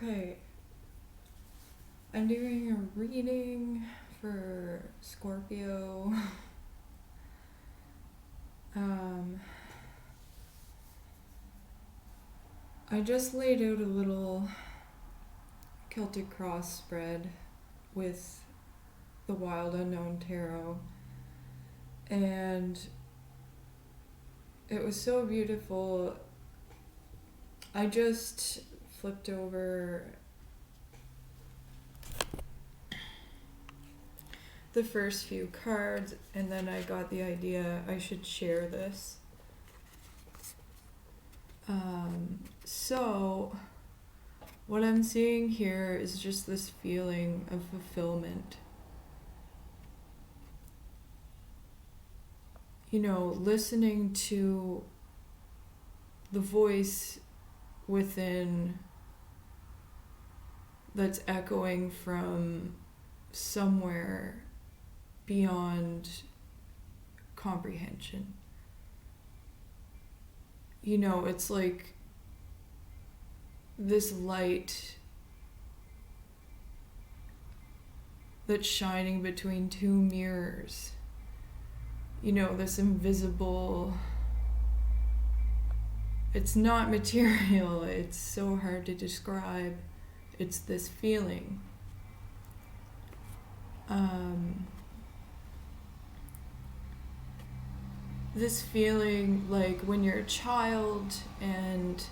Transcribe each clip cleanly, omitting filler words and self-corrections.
Okay, I'm doing a reading for Scorpio. um, I just laid out a little Celtic cross spread with the Wild Unknown Tarot, and it was so beautiful. I just flipped over the first few cards, and then I got the idea I should share this. So what I'm seeing here is just this feeling of fulfillment. You know, listening to the voice within that's echoing from somewhere beyond comprehension. You know, it's like this light that's shining between two mirrors. You know, this invisible, it's not material, it's so hard to describe. It's this feeling. This feeling like when you're a child and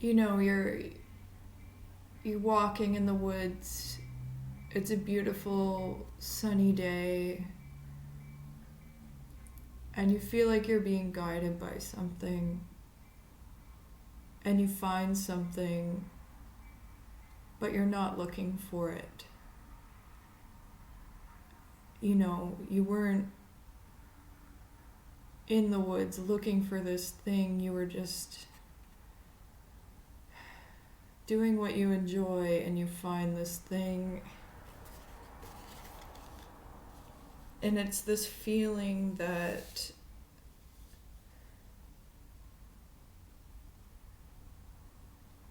you know, you're walking in the woods. It's a beautiful sunny day, and you feel like you're being guided by something, and you find something, but you're not looking for it. You know, you weren't in the woods looking for this thing, you were just doing what you enjoy, and you find this thing. And it's this feeling that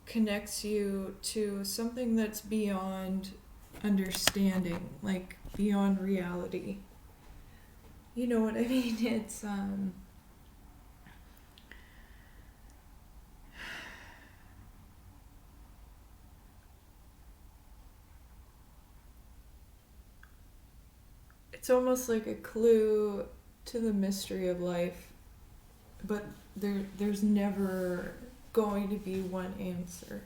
connects you to something that's beyond understanding, like beyond reality. You know what I mean? It's almost like a clue to the mystery of life, but there's never going to be one answer.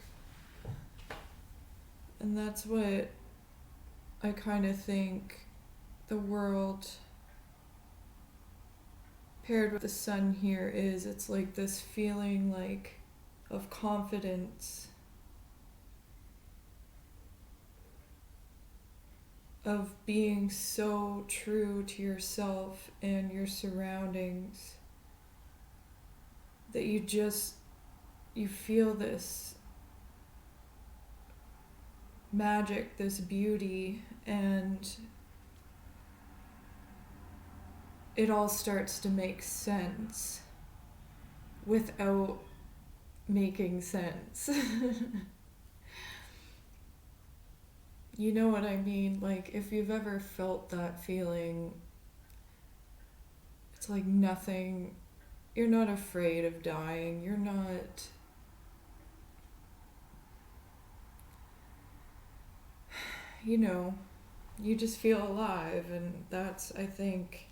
And that's what I kind of think the world paired with the sun here is. It's like this feeling like of confidence, of being so true to yourself and your surroundings that you feel this magic, this beauty, and it all starts to make sense without making sense. You know what I mean? Like, if you've ever felt that feeling, it's like nothing, you're not afraid of dying, you're not, you know, you just feel alive, and that's, I think,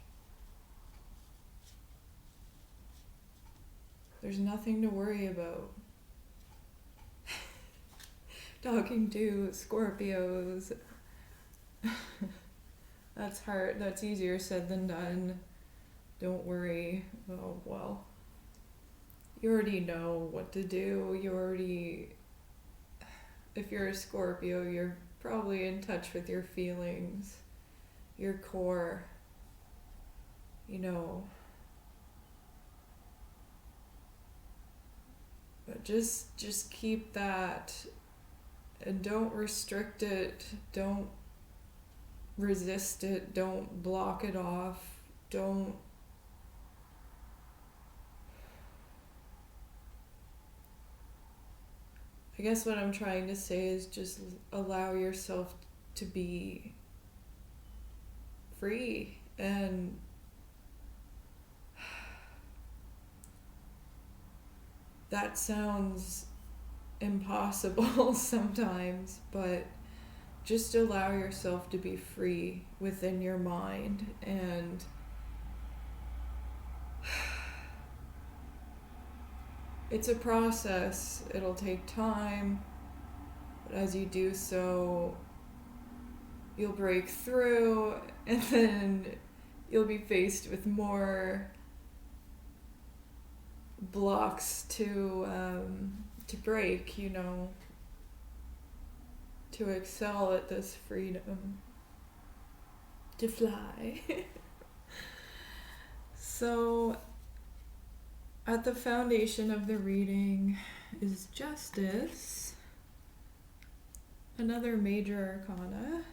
there's nothing to worry about. Talking to Scorpios, that's hard, that's easier said than done. Don't worry. Oh, well, you already know what to do. If you're a Scorpio, you're probably in touch with your feelings, your core, you know. But just keep that, and don't restrict it, don't resist it, don't block it off, don't I guess what I'm trying to say is just allow yourself to be free. And that sounds impossible sometimes, but just allow yourself to be free within your mind. And it's a process. It'll take time, but as you do so, you'll break through, and then you'll be faced with more blocks to break, you know, to excel at this freedom, to fly. So, at the foundation of the reading is Justice, another major arcana.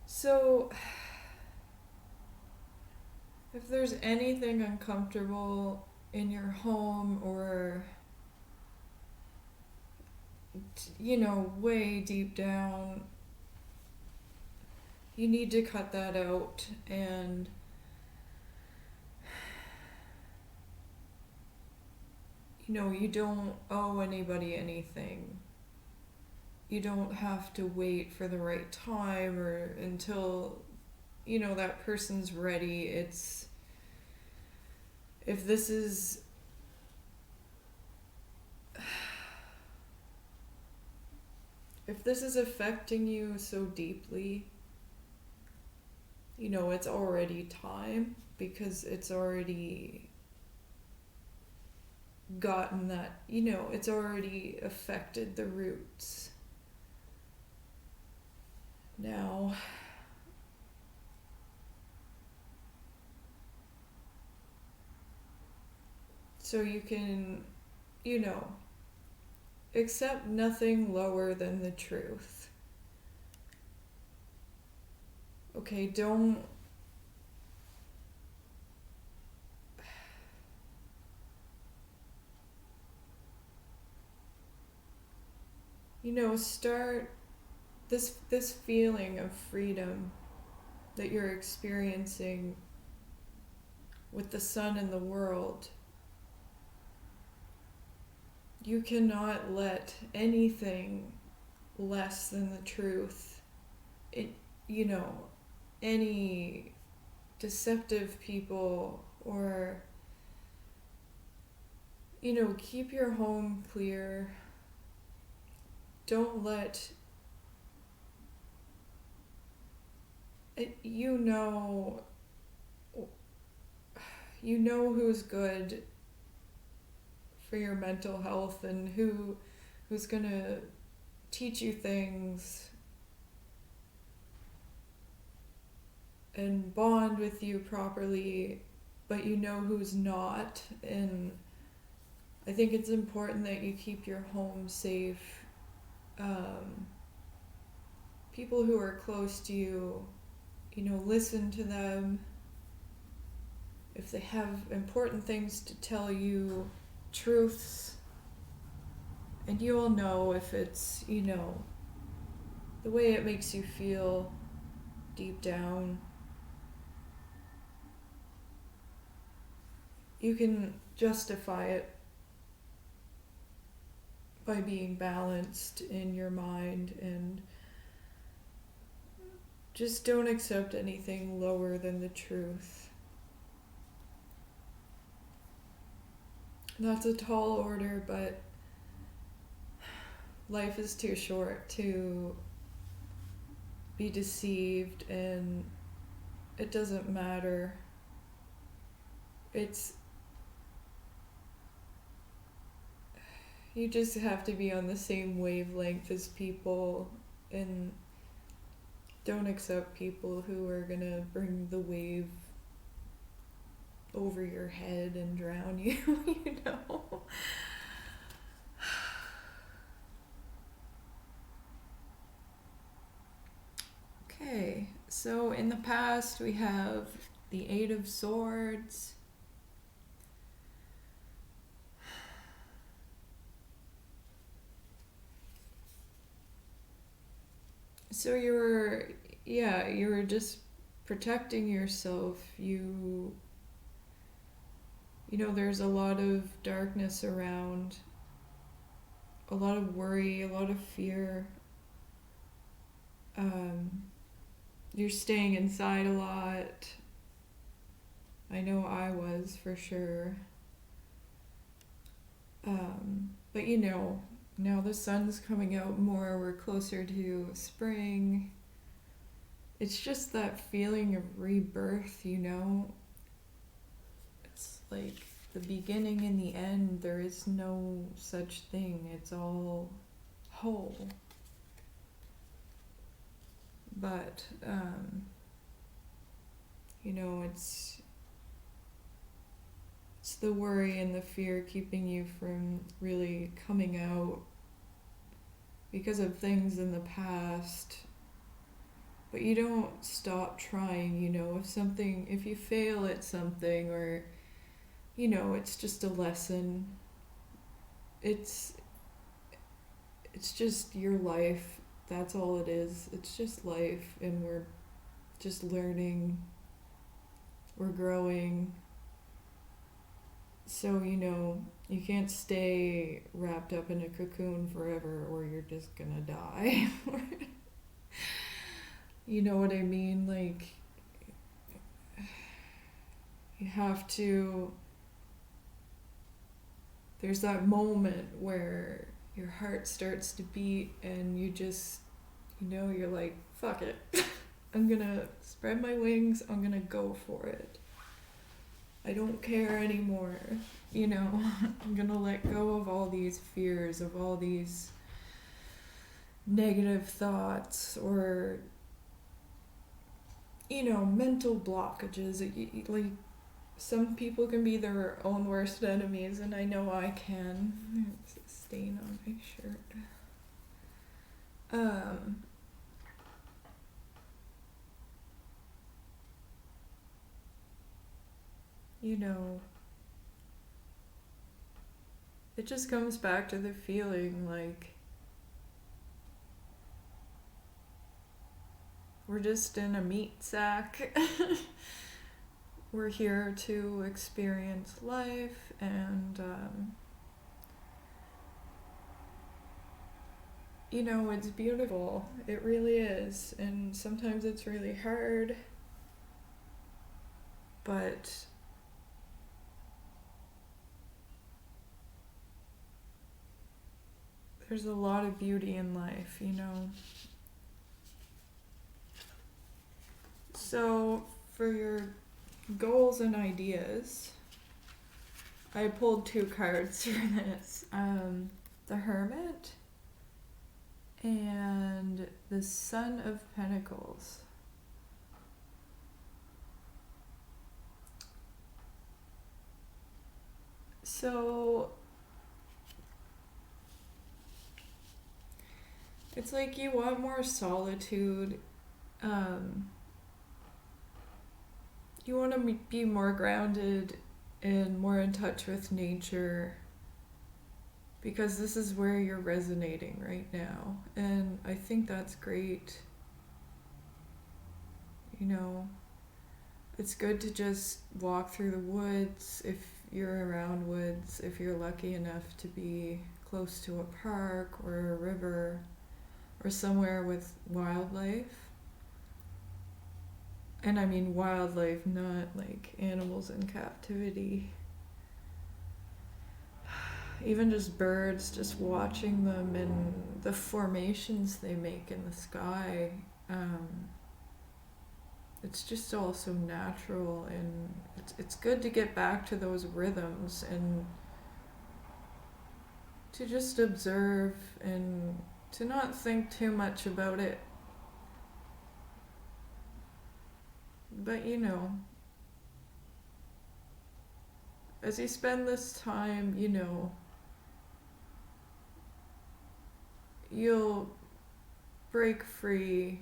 So, if there's anything uncomfortable in your home or, you know, way deep down, you need to cut that out. And you know, you don't owe anybody anything. You don't have to wait for the right time or until, you know, that person's ready. It's, if this is affecting you so deeply, you know, it's already time, because it's already gotten that, you know, it's already affected the roots. Now, so you can, you know, accept nothing lower than the truth. Okay, don't start this feeling of freedom that you're experiencing with the sun and the world. You cannot let anything less than the truth, any deceptive people, or, keep your home clear. Don't let it, you know who's good for your mental health and who's gonna teach you things and bond with you properly, but you know who's not. And I think it's important that you keep your home safe. People who are close to you, listen to them. If they have important things to tell you, truths, and you'll know if it's, the way it makes you feel deep down. You can justify it by being balanced in your mind, and just don't accept anything lower than the truth. That's a tall order, but life is too short to be deceived, and it doesn't matter. You just have to be on the same wavelength as people, and Don't accept people who are gonna bring the wave over your head and drown you, you know? Okay, so in the past we have the Eight of Swords. So you were just protecting yourself. You know, there's a lot of darkness around, a lot of worry, a lot of fear. You're staying inside a lot. I know I was for sure. But you know, now the sun's coming out more, we're closer to spring. It's just that feeling of rebirth, you know? It's like the beginning and the end, there is no such thing. It's all whole. But, you know, it's the worry and the fear keeping you from really coming out because of things in the past. But you don't stop trying, you know, if you fail at something, or, you know, it's just a lesson. It's just your life. That's all it is. It's just life, and we're just learning. We're growing. So, you know, you can't stay wrapped up in a cocoon forever, or you're just gonna die. You know what I mean? Like, you have to. There's that moment where your heart starts to beat, and you just, you know, you're like, fuck it. I'm gonna spread my wings, I'm gonna go for it. I don't care anymore, you know. I'm gonna let go of all these fears, of all these negative thoughts, or, you know, mental blockages. Like, some people can be their own worst enemies, and I know I can. There's a stain on my shirt. You know, it just comes back to the feeling like we're just in a meat sack. We're here to experience life, and you know, it's beautiful. It really is. And sometimes it's really hard, but there's a lot of beauty in life, you know. So, for your goals and ideas, I pulled 2 cards for this. The Hermit and the Son of Pentacles. So, it's like you want more solitude. You want to be more grounded and more in touch with nature, because this is where you're resonating right now. And I think that's great. You know, it's good to just walk through the woods if you're around woods, if you're lucky enough to be close to a park or a river or somewhere with wildlife. And I mean wildlife, not like animals in captivity. Even just birds, just watching them and the formations they make in the sky. It's just all so natural, and it's good to get back to those rhythms and to just observe and to not think too much about it. But as you spend this time, you'll break free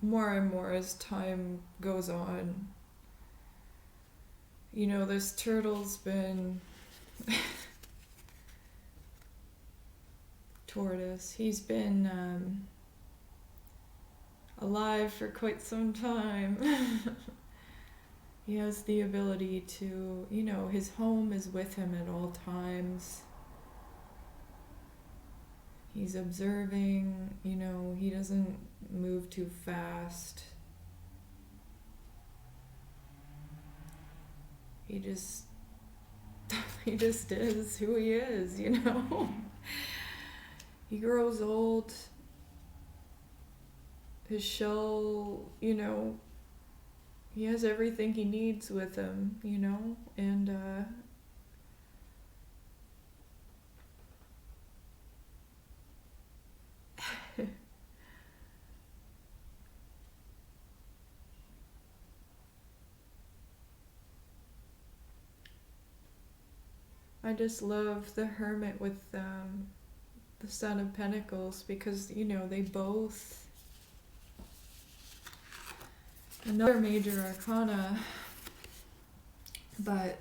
more and more as time goes on. This turtle's been tortoise. He's been alive for quite some time. He has the ability to, his home is with him at all times. He's observing, he doesn't move too fast. He just is who he is, He grows old. His shell, he has everything he needs with him, and I just love the Hermit with the Son of Pentacles, because they both, another major arcana, but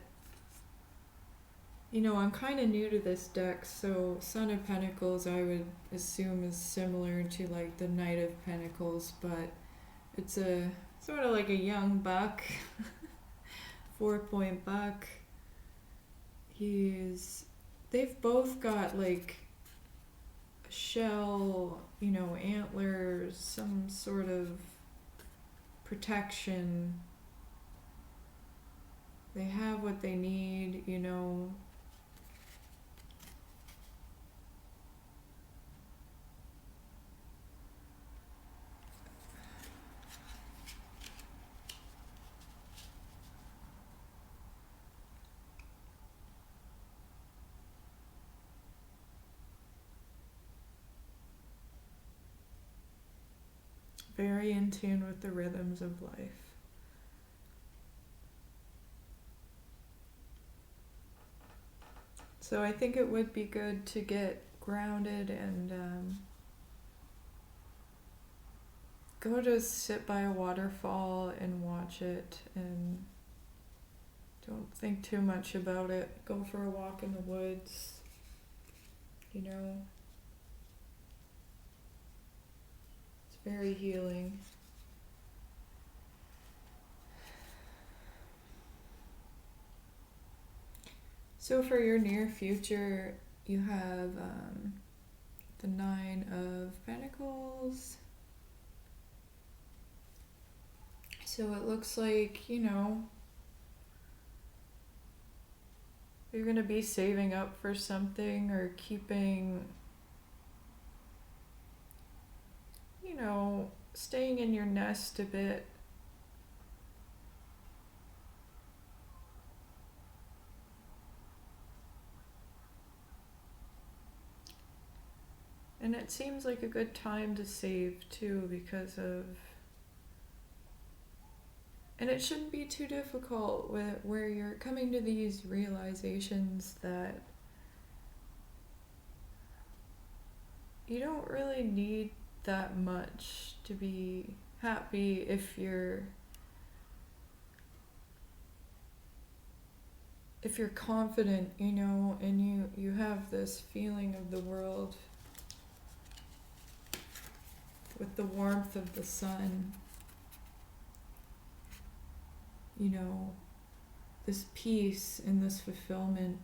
I'm kind of new to this deck, so Son of Pentacles I would assume is similar to like the Knight of Pentacles, but it's a sort of like a young buck, 4-point buck. They've both got like a shell, antlers, some sort of protection. They have what they need, very in tune with the rhythms of life. So I think it would be good to get grounded and go to sit by a waterfall and watch it, and don't think too much about it. Go for a walk in the woods, It's very healing. So for your near future, you have the Nine of Pentacles. So it looks like, you're going to be saving up for something, or keeping, staying in your nest a bit. And it seems like a good time to save too, because of, and it shouldn't be too difficult where you're coming to these realizations that you don't really need that much to be happy if you're confident, and you have this feeling of the world with the warmth of the sun, this peace and this fulfillment,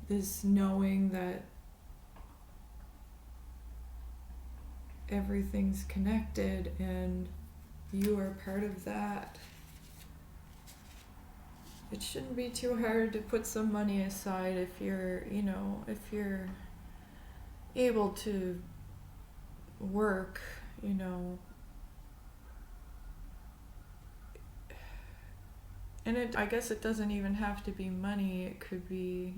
this knowing that everything's connected and you are part of that. It shouldn't be too hard to put some money aside if you're able to work, And I guess it doesn't even have to be money. It could be,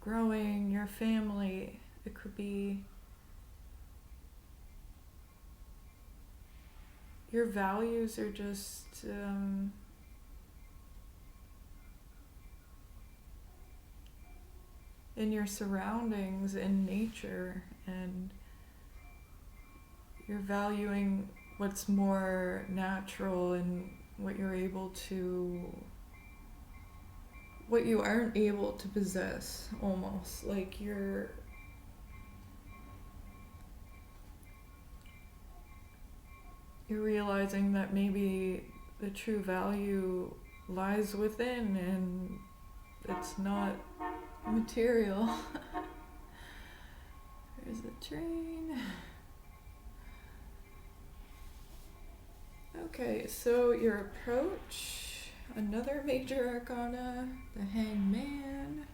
growing your family. It could be, your values are just in your surroundings, in nature, and you're valuing what's more natural and what you're able to, what you aren't able to possess, almost. Like you're realizing that maybe the true value lies within and it's not material. There's a train. Okay, so your approach, another major arcana, the Hangman.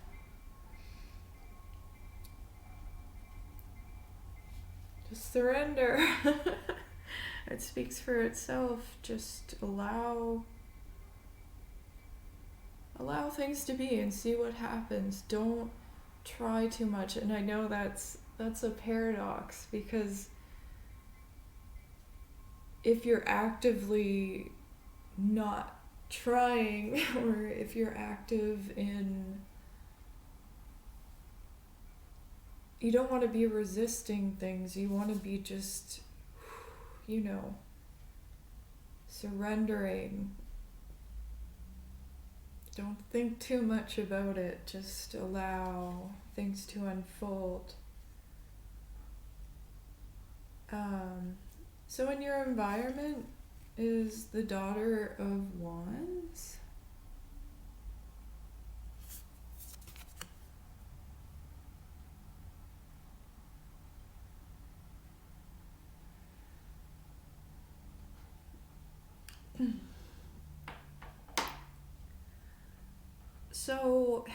Just surrender. It speaks for itself. Just allow things to be and see what happens. Don't try too much. And I know that's a paradox, because if you're actively not trying, or if you're active in, you don't want to be resisting things, you want to be just, surrendering. Don't think too much about it, just allow things to unfold. So in your environment is the Daughter of Wands. So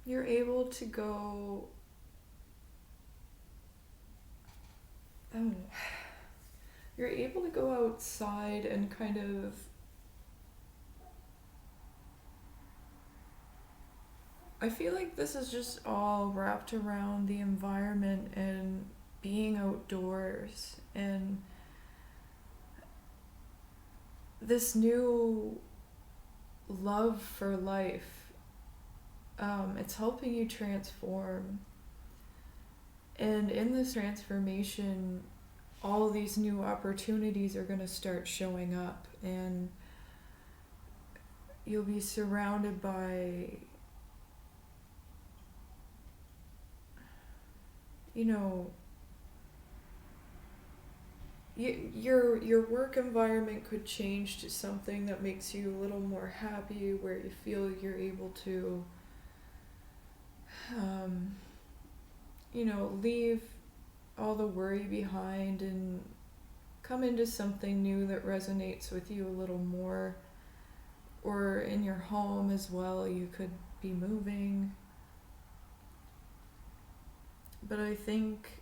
you're able to go, you're able to go outside and kind of I feel like this is just all wrapped around the environment and being outdoors and this new love for life. It's helping you transform. And in this transformation, all these new opportunities are going to start showing up, and you'll be surrounded by, your work environment could change to something that makes you a little more happy, where you feel you're able to leave all the worry behind and come into something new that resonates with you a little more. Or in your home as well, you could be moving. But I think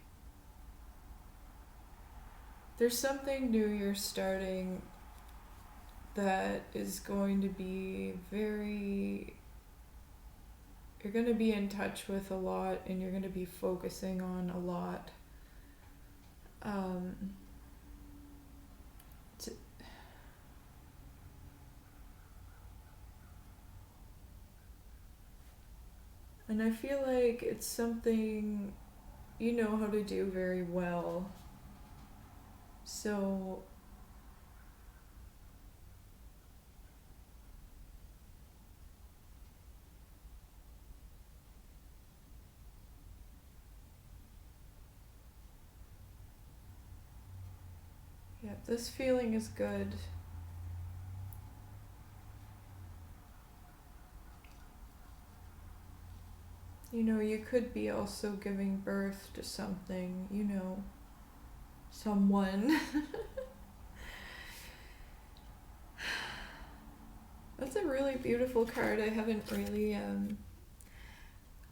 there's something new you're starting that is going to be you're going to be in touch with a lot, and you're going to be focusing on a lot. And I feel like it's something you know how to do very well. So yeah, this feeling is good. You could be also giving birth to something, someone. That's a really beautiful card. I haven't really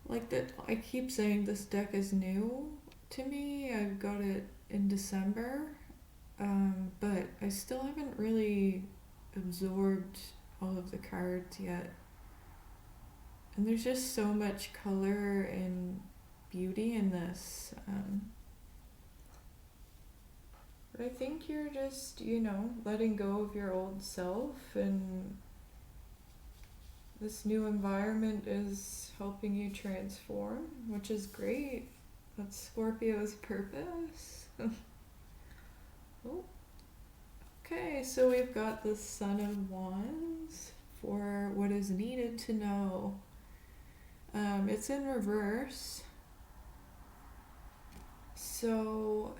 liked it. I keep saying this deck is new to me. I got it in December, but I still haven't really absorbed all of the cards yet. And there's just so much color and beauty in this. But I think you're just, letting go of your old self, and this new environment is helping you transform, which is great. That's Scorpio's purpose. Oh. Okay, so we've got the Sun of Wands for what is needed to know. It's in reverse. So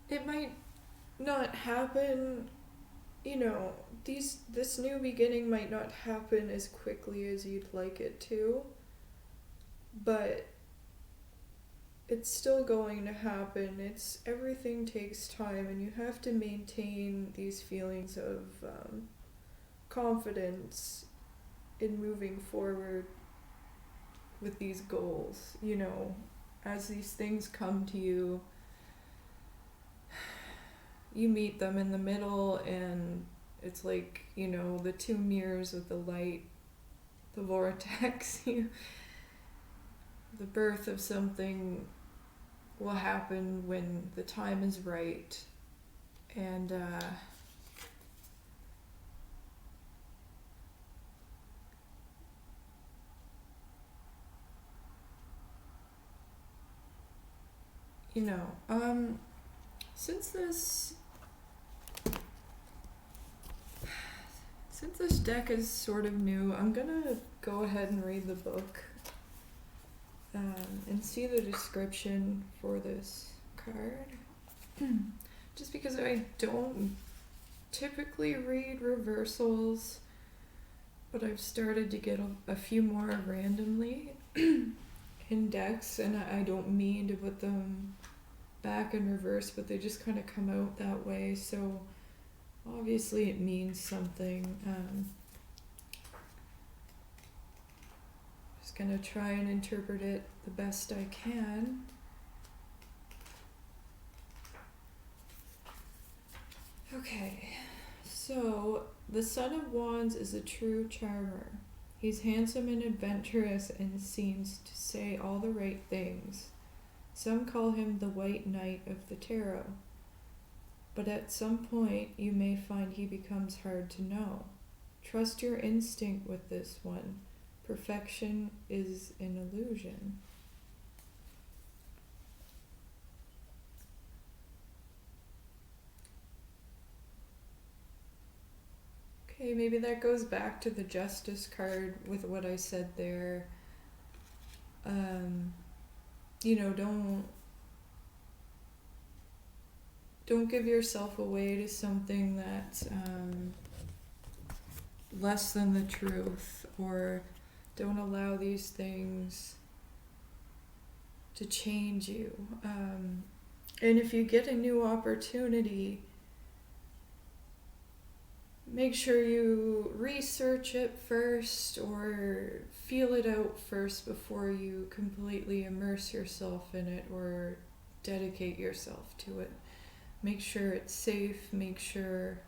it might not happen, this new beginning might not happen as quickly as you'd like it to, but it's still going to happen. Everything takes time, and you have to maintain these feelings of confidence in moving forward with these goals. As these things come to you, you meet them in the middle, and it's like, the two mirrors with the light, the vortex. The birth of something will happen when the time is right. And since this deck is sort of new, I'm gonna go ahead and read the book and see the description for this card. Just because I don't typically read reversals, but I've started to get a few more randomly in decks, and I don't mean to put them back in reverse, but they just kind of come out that way, so obviously it means something. Just gonna try and interpret it the best I can. Okay, so the Son of Wands is a true charmer. He's handsome and adventurous and seems to say all the right things. Some call him the White Knight of the Tarot. But at some point, you may find he becomes hard to know. Trust your instinct with this one. Perfection is an illusion. Okay, maybe that goes back to the Justice card with what I said there. Don't give yourself away to something that's less than the truth, or don't allow these things to change you. And if you get a new opportunity, make sure you research it first or feel it out first before you completely immerse yourself in it or dedicate yourself to it. Make sure it's safe, make sure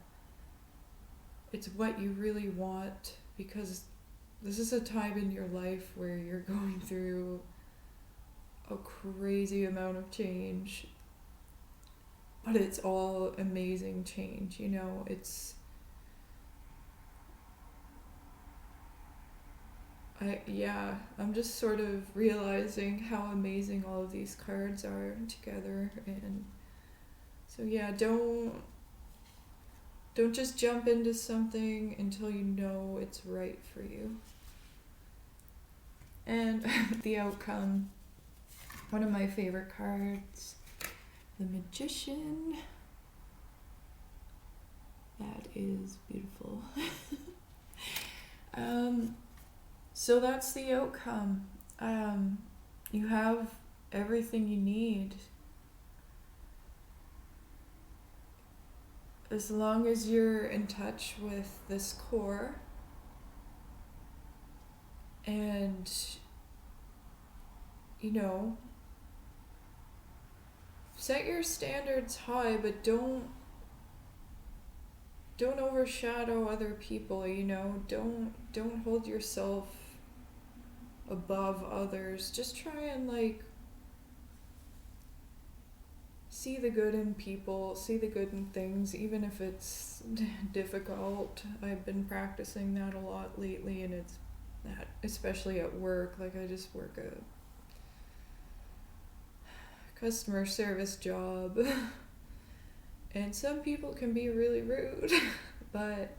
it's what you really want, because this is a time in your life where you're going through a crazy amount of change, but it's all amazing change, I'm just sort of realizing how amazing all of these cards are together. And so don't just jump into something until you know it's right for you. And the outcome, one of my favorite cards, the Magician. That is beautiful. So that's the outcome. You have everything you need. As long as you're in touch with this core and, set your standards high, but don't overshadow other people, don't hold yourself above others. Just try and see the good in people, see the good in things, even if it's difficult. I've been practicing that a lot lately, and it's that, especially at work. I just work a customer service job. And some people can be really rude, but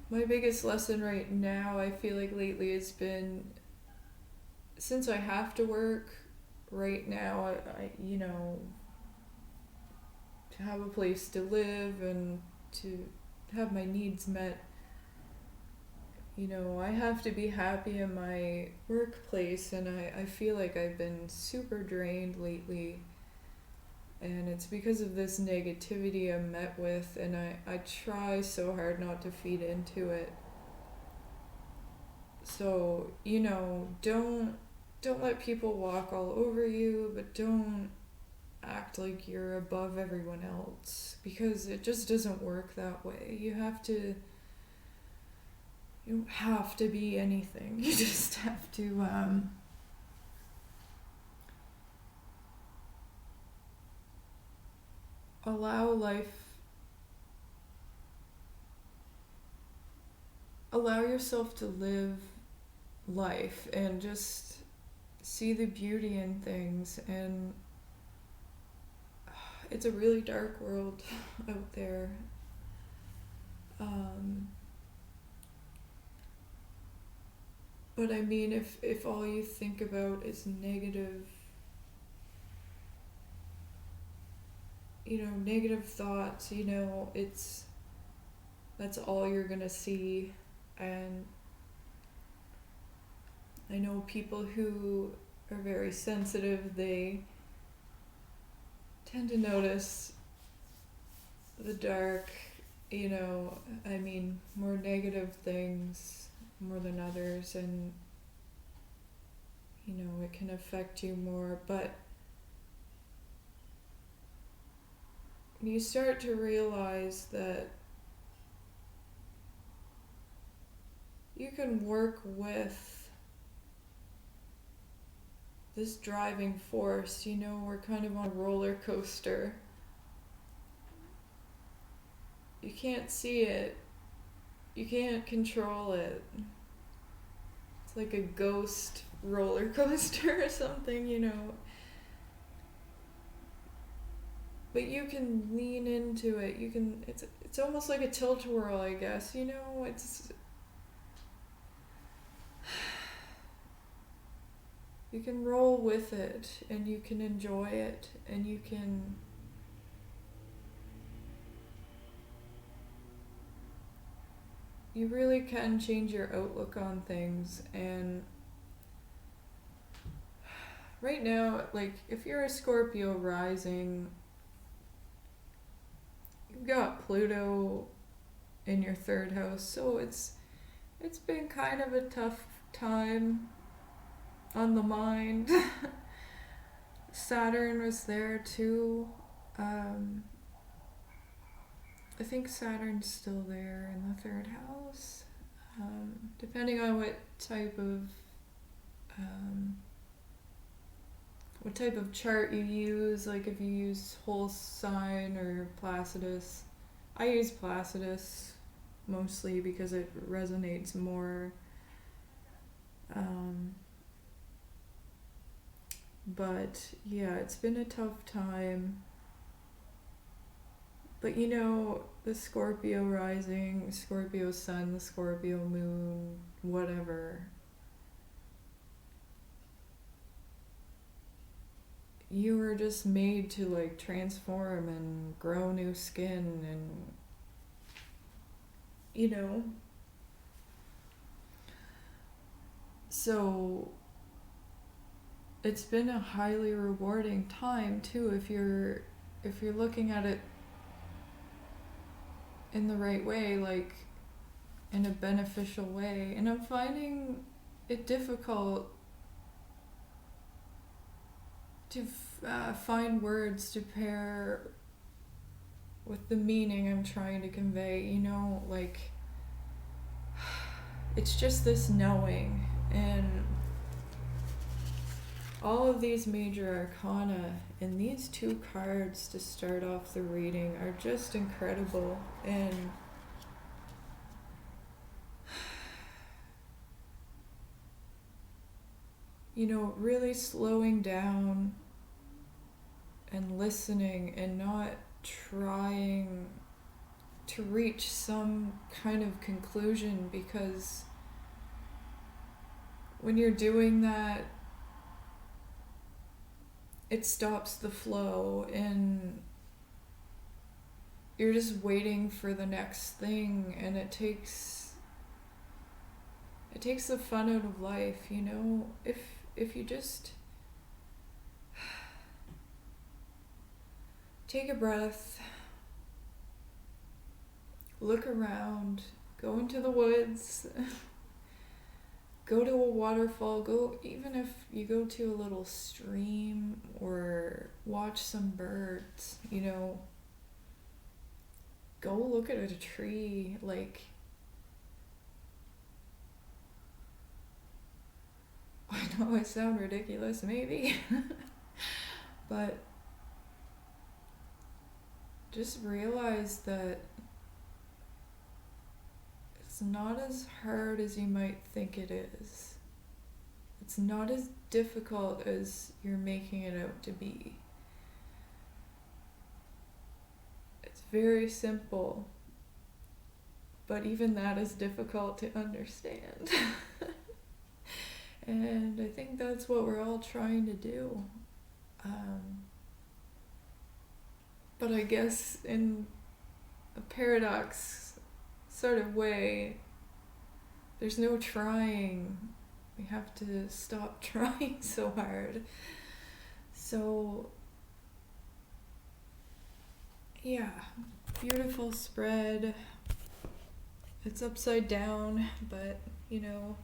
my biggest lesson right now, I feel like lately, has been, since I have to work right now, I to have a place to live and to have my needs met, I have to be happy in my workplace, and I feel like I've been super drained lately. And it's because of this negativity I'm met with, and I try so hard not to feed into it. So, don't let people walk all over you, but don't act like you're above everyone else, because it just doesn't work that way. You don't have to be anything. You just have to allow yourself to live life and just see the beauty in things. And it's a really dark world out there. But I mean, if all you think about is negative, negative thoughts, that's all you're gonna see. And I know people who are very sensitive, they tend to notice the dark, more negative things more than others, and it can affect you more. But you start to realize that you can work with this driving force. We're kind of on a roller coaster. You can't see it. You can't control it. It's like a ghost roller coaster or something, But you can lean into it. It's almost like a tilt-a-whirl, I guess, you can roll with it, and you can enjoy it, and you really can change your outlook on things. And right now, if you're a Scorpio rising, you've got Pluto in your third house, so it's been kind of a tough time on the mind. Saturn was there too. I think Saturn's still there in the third house. Depending on what type of chart you use, if you use whole sign or Placidus. I use Placidus mostly because it resonates more. But yeah, it's been a tough time. But the Scorpio rising, Scorpio sun, the Scorpio moon, whatever, you were just made to like transform and grow new skin, and you know, so it's been a highly rewarding time too if you're looking at it in the right way, like in a beneficial way. And I'm finding it difficult to find words to pair with the meaning I'm trying to convey, you know, like it's just this knowing. And all of these major arcana and these two cards to start off the reading are just incredible. And you know, really slowing down and listening and not trying to reach some kind of conclusion, because when you're doing that, it stops the flow and you're just waiting for the next thing, and it takes the fun out of life, you know. If you just take a breath, look around, go into the woods, go to a waterfall, even if you go to a little stream or watch some birds, you know, go look at a tree. Like, I know I sound ridiculous, maybe, but just realize that it's not as hard as you might think it is. It's not as difficult as you're making it out to be. It's very simple, but even that is difficult to understand. And I think that's what we're all trying to do. But I guess in a paradox sort of way, there's no trying. We have to stop trying so hard. So, yeah, beautiful spread. It's upside down, but, you know,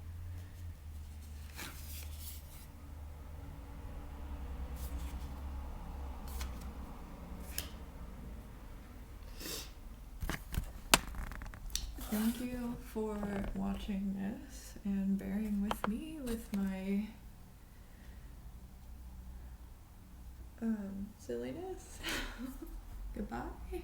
thank you for watching this and bearing with me with my silliness. Goodbye.